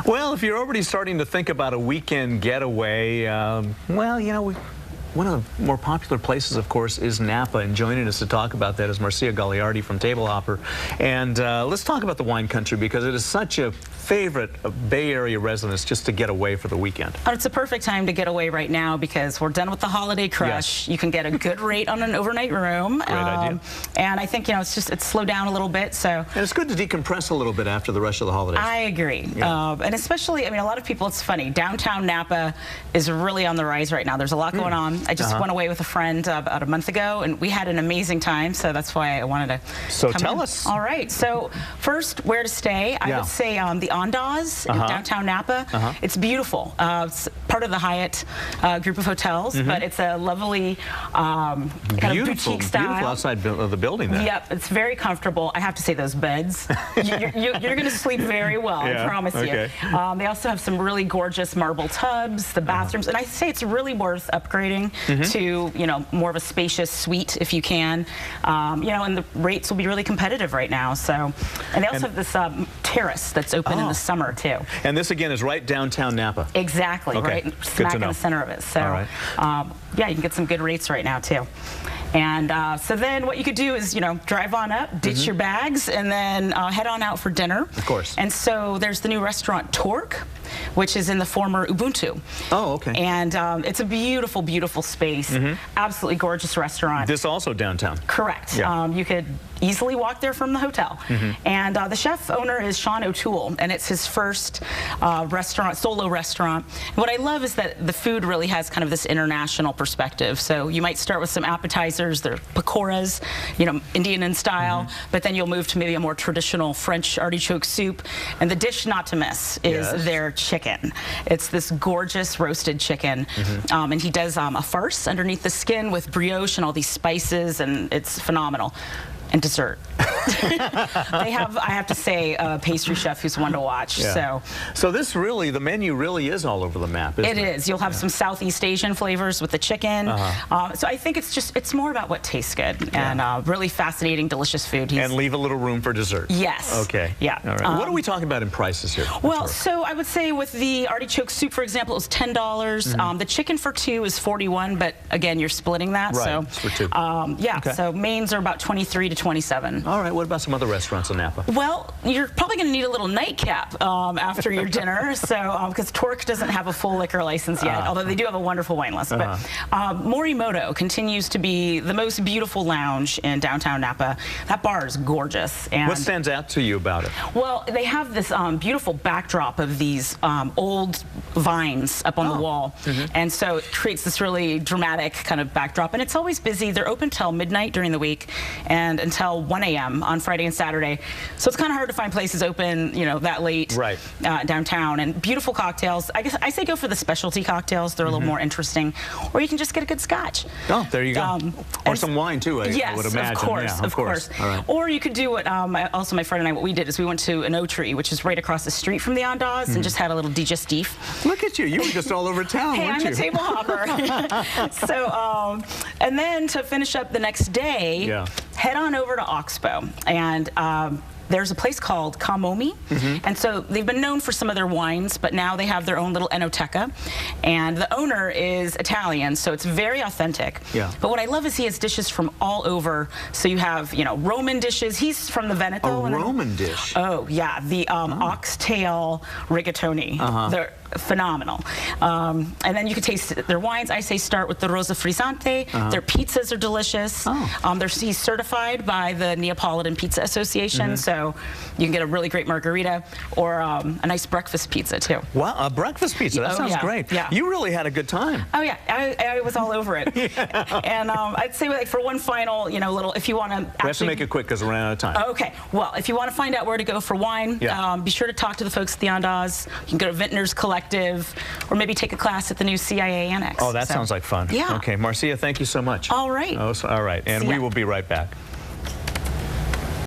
Well, if you're already starting to think about a weekend getaway, well, you know, one of the more popular places, of course, is Napa, and joining us to talk about that is Marcia Gagliardi from Table Hopper. And let's talk about the wine country, because it is such a favorite of Bay Area residents just to get away for the weekend. Oh, it's a perfect time to get away right now because we're done with the holiday crush. Yes. You can get a good rate on an overnight room. Great idea. And I think, you know, it's slowed down a little bit. So. And it's good to decompress a little bit after the rush of the holidays. I agree. Yeah. And especially, I mean, a lot of people, it's funny, downtown Napa is really on the rise right now. There's a lot going on. I just went away with a friend about a month ago, and we had an amazing time, so that's why I wanted to So come tell in. us. All right, so first, where to stay? I would say the Andaz in downtown Napa. It's beautiful. It's part of the Hyatt group of hotels, but it's a lovely kind of boutique style. Beautiful outside of the building there. Yep, it's very comfortable. I have to say those beds, you're going to sleep very well, I promise you. They also have some really gorgeous marble tubs, the bathrooms, and I say it's really worth upgrading to, you know, more of a spacious suite if you can. You know, and the rates will be really competitive right now. So, and they also have this terrace that's open in the summer too. And this again is right downtown Napa. Exactly, right smack in the center of it. So, yeah, you can get some good rates right now too. And so then what you could do is, you know, drive on up, ditch your bags, and then head on out for dinner. Of course. And so there's the new restaurant Torque, which is in the former Ubuntu. Oh, okay. And it's a beautiful, beautiful space. Absolutely gorgeous restaurant. This also downtown. Correct. Yeah. You could easily walk there from the hotel. And the chef owner is Sean O'Toole, and it's his first restaurant, solo restaurant. And what I love is that the food really has kind of this international perspective. So you might start with some appetizers, they're pakoras, you know, Indian in style, but then you'll move to maybe a more traditional French artichoke soup. And the dish not to miss is their chicken. It's this gorgeous roasted chicken, and he does a farce underneath the skin with brioche and all these spices, and it's phenomenal. And dessert. They have, I have to say, a pastry chef who's one to watch. So this really, the menu really is all over the map, isn't it? It is. You'll have some Southeast Asian flavors with the chicken. So I think it's more about what tastes good and really fascinating, delicious food. And leave a little room for dessert. Yes. Okay. Yeah. All right. What are we talking about in prices here? Well, so I would say with the artichoke soup, for example, it was $10. The chicken for two is $41, but again, you're splitting that. Right. So for two. So mains are about $23 to $27. All right. What about some other restaurants in Napa? Well, you're probably going to need a little nightcap after your dinner, so because Torque doesn't have a full liquor license yet, although they do have a wonderful wine list. But Morimoto continues to be the most beautiful lounge in downtown Napa. That bar is gorgeous. And what stands out to you about it? Well, they have this beautiful backdrop of these old vines up on the wall, and so it creates this really dramatic kind of backdrop. And it's always busy. They're open till midnight during the week and until 1 a.m. on Friday and Saturday. So it's kind of hard to find places open, you know, that late downtown. And beautiful cocktails. I guess I say go for the specialty cocktails. They're a little more interesting. Or you can just get a good scotch. Oh, there you go. Or some wine too, I would imagine. Of course, of course. All right. Or you could do what also my friend and I, what we did is we went to an Tree, which is right across the street from the Andaz, and just had a little digestif. Look at you. You were just all over town, hey, weren't you? I'm a table hopper. So, and then to finish up the next day, head on over to Oxbow. And there's a place called Kamomi, and so they've been known for some of their wines, but now they have their own little enoteca, and the owner is Italian, so it's very authentic. But what I love is he has dishes from all over. So you have, you know, Roman dishes. He's from the Veneto. A Roman dish? Oh, yeah, the oxtail rigatoni. They're phenomenal. And then you can taste their wines. I say start with the Rosa Frizzante. Their pizzas are delicious. He's certified by the Neapolitan Pizza Association, so you can get a really great margarita or a nice breakfast pizza too. Wow, a breakfast pizza. That sounds great. You really had a good time. Oh yeah, I was all over it. And I'd say, like, for one final, you know, little, if you want to we have to make it quick because we're running out of time. Okay, well, if you want to find out where to go for wine, be sure to talk to the folks at the Andaz. You can go to Vintners Collective, or maybe take a class at the new CIA Annex. Oh, that sounds like fun. Yeah. Okay, Marcia, thank you so much. All right. All right, and we will be right back.